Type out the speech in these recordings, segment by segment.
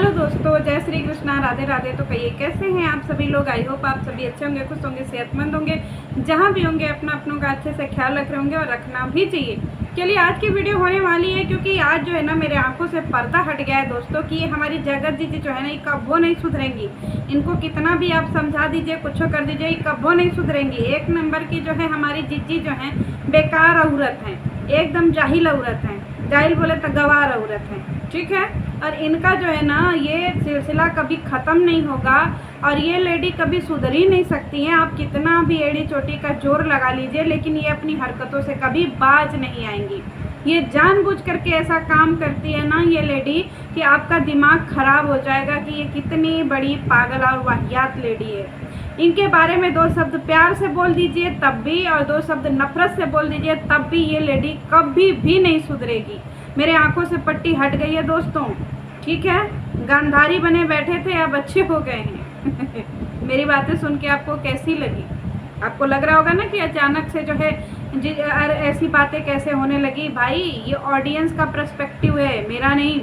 Hello दोस्तों, जय श्री कृष्णा, राधे राधे। तो कहिए कैसे हैं आप सभी लोग। आई होप आप सभी अच्छे होंगे, खुश होंगे, सेहतमंद होंगे। जहाँ भी होंगे अपनों का अच्छे से ख्याल रख रहे होंगे और रखना भी चाहिए। चलिए आज की वीडियो होने वाली है क्योंकि आज जो है ना मेरे आंखों से पर्दा हट गया है दोस्तों कि ये हमारी जगत दीदी जो है ना ये कब्बो नहीं सुधरेंगी। इनको कितना भी आप समझा दीजिए, कुछ कर दीजिए, ये कब्बो नहीं सुधरेंगी। एक नंबर की जो है हमारी जीजी जो है बेकार औरत हैं, एकदम जाहिल औरत हैं। जाहिल बोले तो गवार औरत हैं, ठीक है। और इनका जो है ना ये सिलसिला कभी ख़त्म नहीं होगा और ये लेडी कभी सुधर ही नहीं सकती हैं। आप कितना भी एड़ी चोटी का जोर लगा लीजिए, लेकिन ये अपनी हरकतों से कभी बाज नहीं आएंगी। ये जानबूझ करके ऐसा काम करती है ना ये लेडी कि आपका दिमाग खराब हो जाएगा कि ये कितनी बड़ी पागल और वाहियात लेडी है। इनके बारे में दो शब्द प्यार से बोल दीजिए तब भी, और दो शब्द नफरत से बोल दीजिए तब भी, ये लेडी कभी भी नहीं सुधरेगी। मेरे आंखों से पट्टी हट गई है दोस्तों, ठीक है। गांधारी बने बैठे थे, अब अच्छे हो गए हैं। मेरी बातें सुन के आपको कैसी लगी? आपको लग रहा होगा ना कि अचानक से जो है ऐसी बातें कैसे होने लगी। भाई ये ऑडियंस का पर्सपेक्टिव है, मेरा नहीं।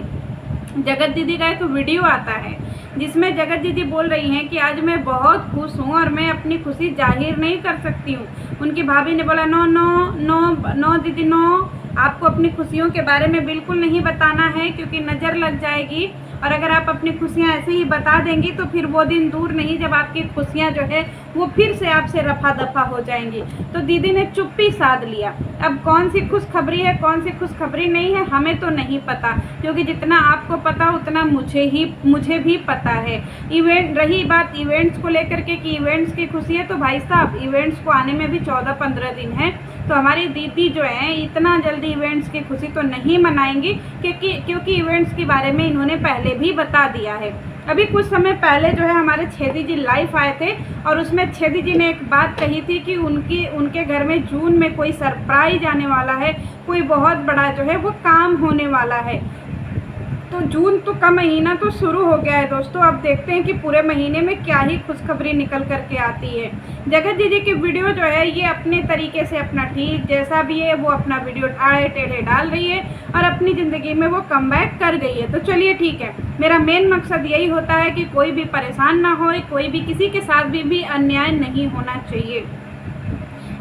जगत दीदी का एक वीडियो आता है जिसमें जगत दीदी बोल रही हैं कि आज मैं बहुत खुश हूँ और मैं अपनी खुशी जाहिर नहीं कर सकती हूँ। उनकी भाभी ने बोला नो नो नो नो दीदी नो, आपको अपनी खुशियों के बारे में बिल्कुल नहीं बताना है क्योंकि नज़र लग जाएगी। और अगर आप अपनी खुशियाँ ऐसे ही बता देंगी तो फिर वो दिन दूर नहीं जब आपकी खुशियाँ जो है वो फिर से आपसे रफा दफा हो जाएंगी। तो दीदी ने चुप्पी साध लिया। अब कौन सी खुशखबरी है कौन सी खुशखबरी नहीं है हमें तो नहीं पता, क्योंकि जितना आपको पता उतना मुझे भी पता है। इवेंट रही बात इवेंट्स को लेकर के कि इवेंट्स की खुशी है, तो भाई साहब इवेंट्स को आने में भी 14-15 दिन है। तो हमारी दीदी जो है इतना जल्दी इवेंट्स की खुशी तो नहीं मनाएंगी क्योंकि इवेंट्स के बारे में इन्होंने पहले भी बता दिया है। अभी कुछ समय पहले जो है हमारे छेदी जी लाइव आए थे और उसमें छेदी जी ने एक बात कही थी कि उनके घर में जून में कोई सरप्राइज आने वाला है, कोई बहुत बड़ा जो है वो काम होने वाला है। तो जून तो का महीना तो शुरू हो गया है दोस्तों। अब देखते हैं कि पूरे महीने में क्या ही खुशखबरी निकल करके आती है। जगत दीदी की वीडियो जो है ये अपने तरीके से अपना ठीक जैसा भी है वो अपना वीडियो आड़े टेढ़े डाल रही है और अपनी ज़िंदगी में वो कमबैक कर गई है। तो चलिए ठीक है, मेरा मेन मकसद यही होता है कि कोई भी परेशान ना हो, कोई भी किसी के साथ भी अन्याय नहीं होना चाहिए।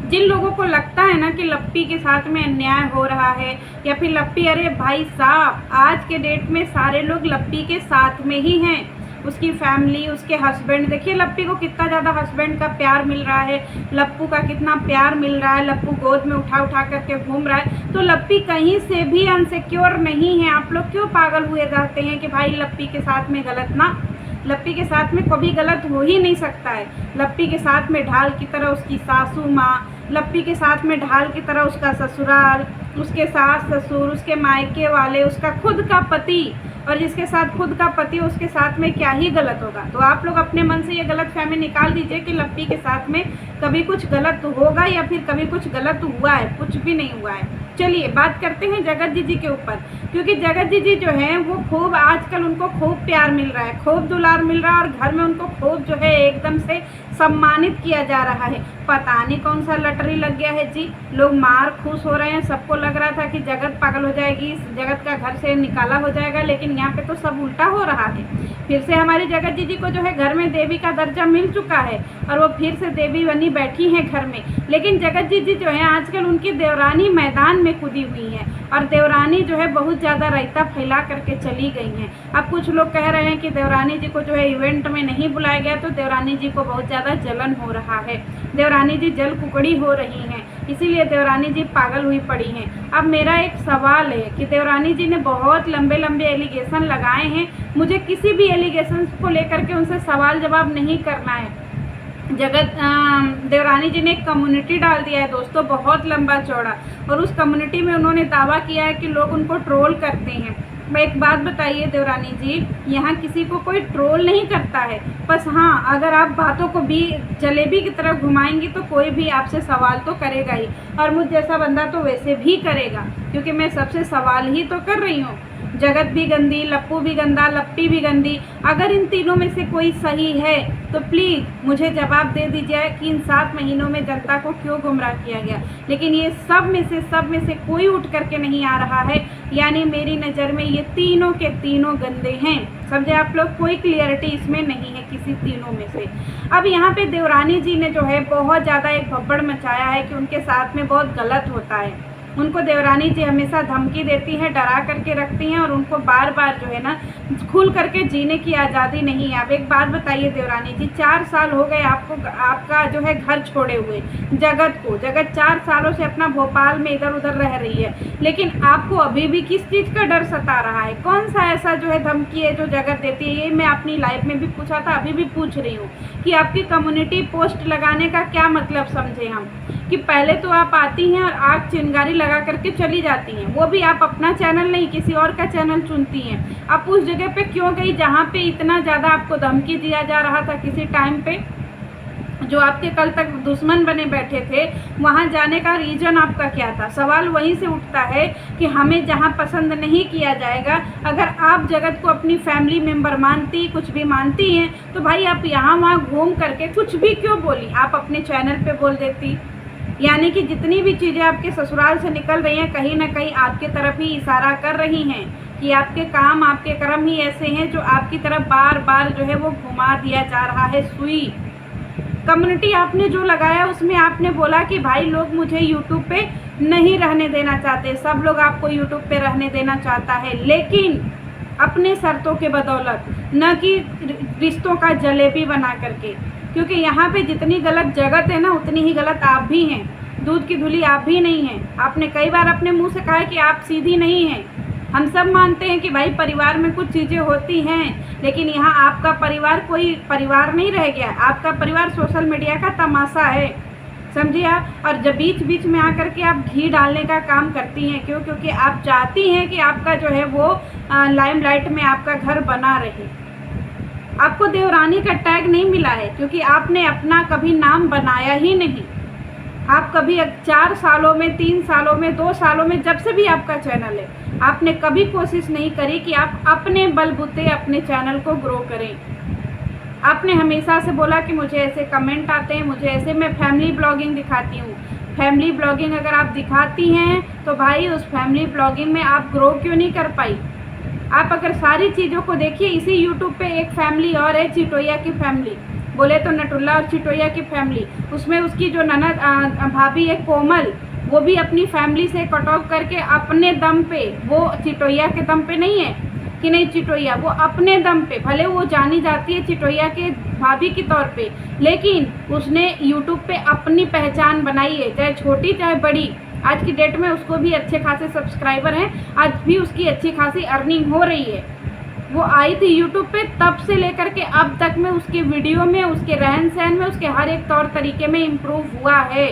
जिन लोगों को लगता है ना कि लप्पी के साथ में अन्याय हो रहा है या फिर लप्पी, अरे भाई साहब आज के डेट में सारे लोग लप्पी के साथ में ही हैं। उसकी फैमिली, उसके हस्बैंड, देखिए लप्पी को कितना ज़्यादा हस्बैंड का प्यार मिल रहा है, लप्पू का कितना प्यार मिल रहा है, लप्पू गोद में उठा उठा करके घूम रहा है। तो लप्पी कहीं से भी अनसिक्योर नहीं है। आप लोग क्यों पागल हुए रहते हैं कि भाई लप्पी के साथ में गलत ना, लप्पी के साथ में कभी गलत हो ही नहीं सकता है। लप्पी के साथ में ढाल की तरह उसकी सासू माँ, लप्पी के साथ में ढाल की तरह उसका ससुराल, उसके सास ससुर, उसके मायके वाले, उसका खुद का पति, और जिसके साथ खुद का पति उसके साथ में क्या ही गलत होगा। तो आप लोग अपने मन से ये गलत फहमी निकाल दीजिए कि लप्पी के साथ में कभी कुछ गलत होगा या फिर कभी कुछ गलत हुआ है। कुछ भी नहीं हुआ है। चलिए बात करते हैं जगत दीदी के ऊपर, क्योंकि जगत दीदी जो है वो खूब आजकल उनको खूब प्यार मिल रहा है, खूब दुलार मिल रहा है और घर में उनको खूब जो है एकदम से सम्मानित किया जा रहा है। पता नहीं कौन सा लटरी लग गया है जी, लोग मार खुश हो रहे हैं। सबको लग रहा था कि जगत पागल हो जाएगी, जगत का घर से निकाला हो जाएगा, लेकिन यहाँ पे तो सब उल्टा हो रहा है। फिर से हमारी जगत दीदी को जो है घर में देवी का दर्जा मिल चुका है और वो फिर से देवी बनी बैठी हैं घर में। लेकिन जगत दीदी जो है आजकल उनकी देवरानी मैदान में कूदी हुई है और देवरानी जो है बहुत ज़्यादा रायता फैला करके चली गई हैं। अब कुछ लोग कह रहे हैं कि देवरानी जी को जो है इवेंट में नहीं बुलाया गया तो देवरानी जी को बहुत ज़्यादा जलन हो रहा है, देवरानी जी जल कुकड़ी हो रही हैं, इसीलिए देवरानी जी पागल हुई पड़ी हैं। अब मेरा एक सवाल है कि देवरानी जी ने बहुत लंबे लंबे एलिगेशन लगाए हैं, मुझे किसी भी एलिगेशन को लेकर के उनसे सवाल जवाब नहीं करना है। देवरानी जी ने एक कम्युनिटी डाल दिया है दोस्तों, बहुत लंबा चौड़ा, और उस कम्युनिटी में उन्होंने दावा किया है कि लोग उनको ट्रोल करते हैं। मैं एक बात बताइए देवरानी जी, यहाँ किसी को कोई ट्रोल नहीं करता है, बस हाँ अगर आप बातों को भी जलेबी की तरह घुमाएंगी तो कोई भी आपसे सवाल तो करेगा ही, और मुझ जैसा बंदा तो वैसे भी करेगा क्योंकि मैं सबसे सवाल ही तो कर रही हूँ। जगत भी गंदी, लप्पू भी गंदा, लप्पी भी गंदी। अगर इन तीनों में से कोई सही है तो प्लीज़ मुझे जवाब दे दीजिए कि इन 7 महीनों में जनता को क्यों गुमराह किया गया। लेकिन ये सब में से कोई उठ करके नहीं आ रहा है, यानी मेरी नज़र में ये तीनों के तीनों गंदे हैं। समझे आप लोग, कोई क्लियरिटी इसमें नहीं है किसी तीनों में से। अब यहाँ पे देवरानी जी ने जो है बहुत ज़्यादा एक भब्बड़ मचाया है कि उनके साथ में बहुत गलत होता है। उनको देवरानी जी हमेशा धमकी देती हैं, डरा करके रखती हैं और उनको बार बार जो है ना खुल करके जीने की आज़ादी नहीं है। अब एक बात बताइए देवरानी जी, 4 साल हो गए आपको, आपका जो है घर छोड़े हुए जगत 4 सालों से अपना भोपाल में इधर उधर रह रही है, लेकिन आपको अभी भी किस चीज़ का डर सता रहा है? कौन सा ऐसा जो है धमकी है जो जगत देती है? ये मैं अपनी लाइफ में भी पूछा था, अभी भी पूछ रही हूँ कि आपकी कम्युनिटी पोस्ट लगाने का क्या मतलब समझे हम, कि पहले तो आप आती हैं और आग चिंगारी लगा करके चली जाती हैं, वो भी आप अपना चैनल नहीं किसी और का चैनल चुनती हैं। आप उस जगह पे क्यों गई जहाँ पे इतना ज़्यादा आपको धमकी दिया जा रहा था किसी टाइम पे? जो आपके कल तक दुश्मन बने बैठे थे, वहाँ जाने का रीज़न आपका क्या था? सवाल वहीं से उठता है कि हमें जहाँ पसंद नहीं किया जाएगा, अगर आप जगत को अपनी फैमिली मेम्बर मानती, कुछ भी मानती हैं, तो भाई आप यहाँ वहाँ घूम करके कुछ भी क्यों बोली? आप अपने चैनल पे बोल देती। यानी कि जितनी भी चीज़ें आपके ससुराल से निकल रही हैं, कहीं ना कहीं आपके तरफ ही इशारा कर रही हैं कि आपके काम, आपके कर्म ही ऐसे हैं जो आपकी तरफ बार बार जो है वो घुमा दिया जा रहा है सुई। कम्युनिटी आपने जो लगाया उसमें आपने बोला कि भाई लोग मुझे यूट्यूब पे नहीं रहने देना चाहते, सब लोग आपको यूट्यूब पे रहने देना चाहता है, लेकिन अपने शर्तों के बदौलत, न कि रिश्तों का जलेबी बना करके। क्योंकि यहाँ पे जितनी गलत जगत है ना, उतनी ही गलत आप भी हैं। दूध की धुली आप भी नहीं हैं। आपने कई बार अपने मुंह से कहा है कि आप सीधी नहीं हैं। हम सब मानते हैं कि भाई परिवार में कुछ चीज़ें होती हैं, लेकिन यहाँ आपका परिवार कोई परिवार नहीं रह गया। आपका परिवार सोशल मीडिया का तमाशा है, समझिए आप। और जब बीच बीच में आकर के आप घी डालने का काम करती हैं, क्यों? क्योंकि आप चाहती हैं कि आपका जो है वो लाइमलाइट में आपका घर बना रहे। आपको देवरानी का टैग नहीं मिला है क्योंकि आपने अपना कभी नाम बनाया ही नहीं। आप कभी 4 सालों में, 3 सालों में, 2 सालों में, जब से भी आपका चैनल है, आपने कभी कोशिश नहीं करी कि आप अपने बलबूते अपने चैनल को ग्रो करें। आपने हमेशा से बोला कि मुझे ऐसे कमेंट आते हैं, मुझे ऐसे, मैं फैमिली ब्लॉगिंग दिखाती हूँ। फैमिली ब्लॉगिंग अगर आप दिखाती हैं तो भाई उस फैमिली ब्लॉगिंग में आप ग्रो क्यों नहीं कर पाई? आप अगर सारी चीज़ों को देखिए, इसी यूट्यूब पे एक फैमिली और है, चिटोया की फैमिली, बोले तो नटुल्ला और चिटोया की फैमिली। उसमें उसकी जो ननद भाभी है कोमल, वो भी अपनी फैमिली से कट ऑफ करके अपने दम पे, वो चिटोया के दम पे नहीं है कि नहीं चिटोया, वो अपने दम पे, भले वो जानी जाती है चिटोया के भाभी के तौर पे, लेकिन उसने यूट्यूब पे अपनी पहचान बनाई है, चाहे छोटी चाहे बड़ी। आज की डेट में उसको भी अच्छे खासे सब्सक्राइबर हैं, आज भी उसकी अच्छी खासी अर्निंग हो रही है। वो आई थी यूट्यूब पे, तब से लेकर के अब तक में उसके वीडियो में, उसके रहन सहन में, उसके हर एक तौर तरीके में इम्प्रूव हुआ है।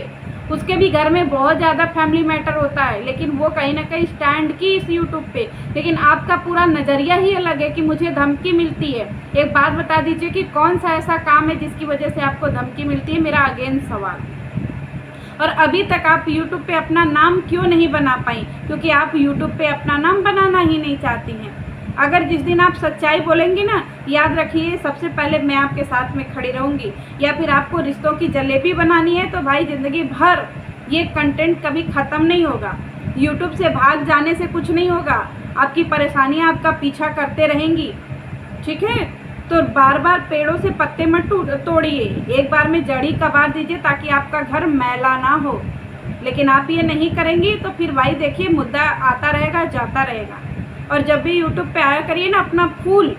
उसके भी घर में बहुत ज़्यादा फैमिली मैटर होता है, लेकिन वो कहीं ना कहीं स्टैंड की इस यूट्यूब पे। लेकिन आपका पूरा नज़रिया ही अलग है कि मुझे धमकी मिलती है। एक बात बता दीजिए कि कौन सा ऐसा काम है जिसकी वजह से आपको धमकी मिलती है? मेरा अगेन सवाल। और अभी तक आप YouTube पे अपना नाम क्यों नहीं बना पाई? क्योंकि आप YouTube पे अपना नाम बनाना ही नहीं चाहती हैं। अगर जिस दिन आप सच्चाई बोलेंगी ना, याद रखिए सबसे पहले मैं आपके साथ में खड़ी रहूँगी। या फिर आपको रिश्तों की जलेबी बनानी है तो भाई ज़िंदगी भर ये कंटेंट कभी ख़त्म नहीं होगा। YouTube से भाग जाने से कुछ नहीं होगा, आपकी परेशानियाँ आपका पीछा करते रहेंगी, ठीक है? तो बार बार पेड़ों से पत्ते मत तोड़िए, एक बार में जड़ी कबार दीजिए ताकि आपका घर मैला ना हो। लेकिन आप ये नहीं करेंगी तो फिर भाई देखिए मुद्दा आता रहेगा, जाता रहेगा। और जब भी यूट्यूब पे आया करिए ना, अपना फुल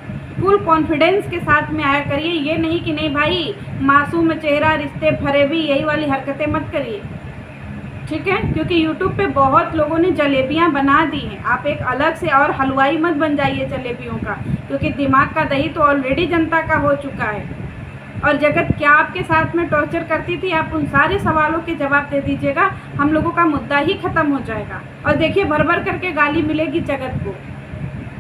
कॉन्फिडेंस के साथ में आया करिए। ये नहीं कि नहीं भाई मासूम चेहरा रिश्ते भरे भी, यही वाली हरकतें मत करिए, ठीक है? क्योंकि यूट्यूब पे बहुत लोगों ने जलेबियां बना दी हैं। आप एक अलग से और हलवाई मत बन जाइए जलेबियों का, क्योंकि दिमाग का दही तो ऑलरेडी जनता का हो चुका है। और जगत क्या आपके साथ में टॉर्चर करती थी, आप उन सारे सवालों के जवाब दे दीजिएगा, हम लोगों का मुद्दा ही ख़त्म हो जाएगा। और देखिए भर भर करके गाली मिलेगी जगत को,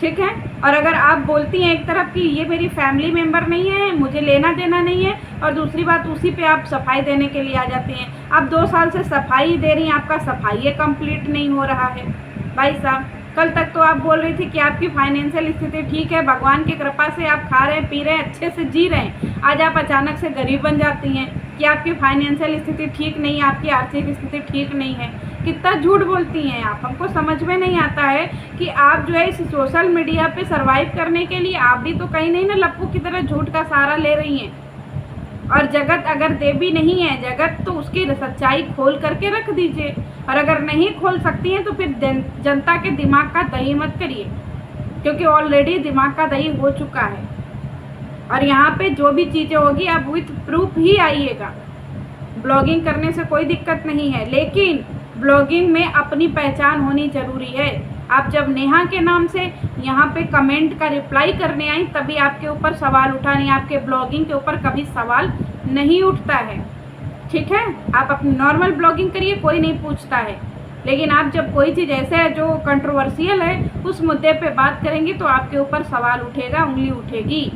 ठीक है? और अगर आप बोलती हैं एक तरफ कि ये मेरी फैमिली मेम्बर नहीं है, मुझे लेना देना नहीं है, और दूसरी बात उसी पे आप सफाई देने के लिए आ जाती हैं। आप 2 साल से सफाई दे रही हैं, आपका सफाई कंप्लीट नहीं हो रहा है। भाई साहब कल तक तो आप बोल रही थी कि आपकी फाइनेंशियल स्थिति ठीक है, भगवान की कृपा से आप खा रहे हैं, पी रहे हैं, अच्छे से जी रहे हैं। आज आप अचानक से गरीब बन जाती हैं कि आपकी फाइनेंशियल स्थिति ठीक नहीं है, आपकी आर्थिक स्थिति ठीक नहीं है। कितना झूठ बोलती हैं आप। हमको समझ में नहीं आता है कि आप जो है इस सोशल मीडिया पे सर्वाइव करने के लिए आप भी तो कहीं नहीं ना लप्पू की तरह झूठ का सहारा ले रही हैं। और जगत अगर देवी नहीं है जगत, तो उसकी सच्चाई खोल करके रख दीजिए। और अगर नहीं खोल सकती हैं तो फिर जनता के दिमाग का दही मत करिए, क्योंकि ऑलरेडी दिमाग का दही हो चुका है। और यहाँ पे जो भी चीज़ें होगी आप विथ प्रूफ ही आइएगा। ब्लॉगिंग करने से कोई दिक्कत नहीं है, लेकिन ब्लॉगिंग में अपनी पहचान होनी ज़रूरी है। आप जब नेहा के नाम से यहाँ पे कमेंट का रिप्लाई करने आई तभी आपके ऊपर सवाल उठा, नहीं आपके ब्लॉगिंग के ऊपर कभी सवाल नहीं उठता है। ठीक है, आप अपनी नॉर्मल ब्लॉगिंग करिए, कोई नहीं पूछता है। लेकिन आप जब कोई चीज़ ऐसे है जो कंट्रोवर्शियल है उस मुद्दे पे बात करेंगी तो आपके ऊपर सवाल उठेगा, उंगली उठेगी।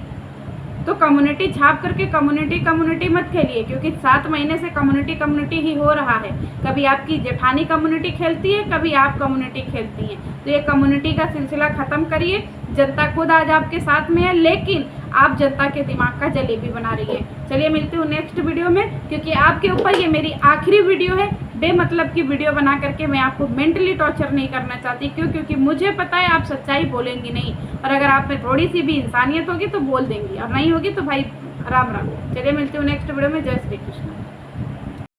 तो कम्युनिटी छाप करके कम्युनिटी मत खेलिए, क्योंकि 7 महीने से कम्युनिटी ही हो रहा है। कभी आपकी जेठानी कम्युनिटी खेलती है, कभी आप कम्युनिटी खेलती हैं। तो ये कम्युनिटी का सिलसिला ख़त्म करिए। जनता खुद आज आपके साथ में है, लेकिन आप जनता के दिमाग का जलेबी बना रही है। चलिए मिलती हूँ नेक्स्ट वीडियो में, क्योंकि आपके ऊपर ये मेरी आखिरी वीडियो है। बेमतलब की वीडियो बना करके मैं आपको मेंटली टॉर्चर नहीं करना चाहती। क्यों? क्योंकि मुझे पता है आप सच्चाई बोलेंगी नहीं, और अगर आप में थोड़ी सी भी इंसानियत होगी तो बोल देंगी, और नहीं होगी तो भाई राम राम। चलिए मिलती हूँ नेक्स्ट वीडियो में। जय श्री कृष्ण।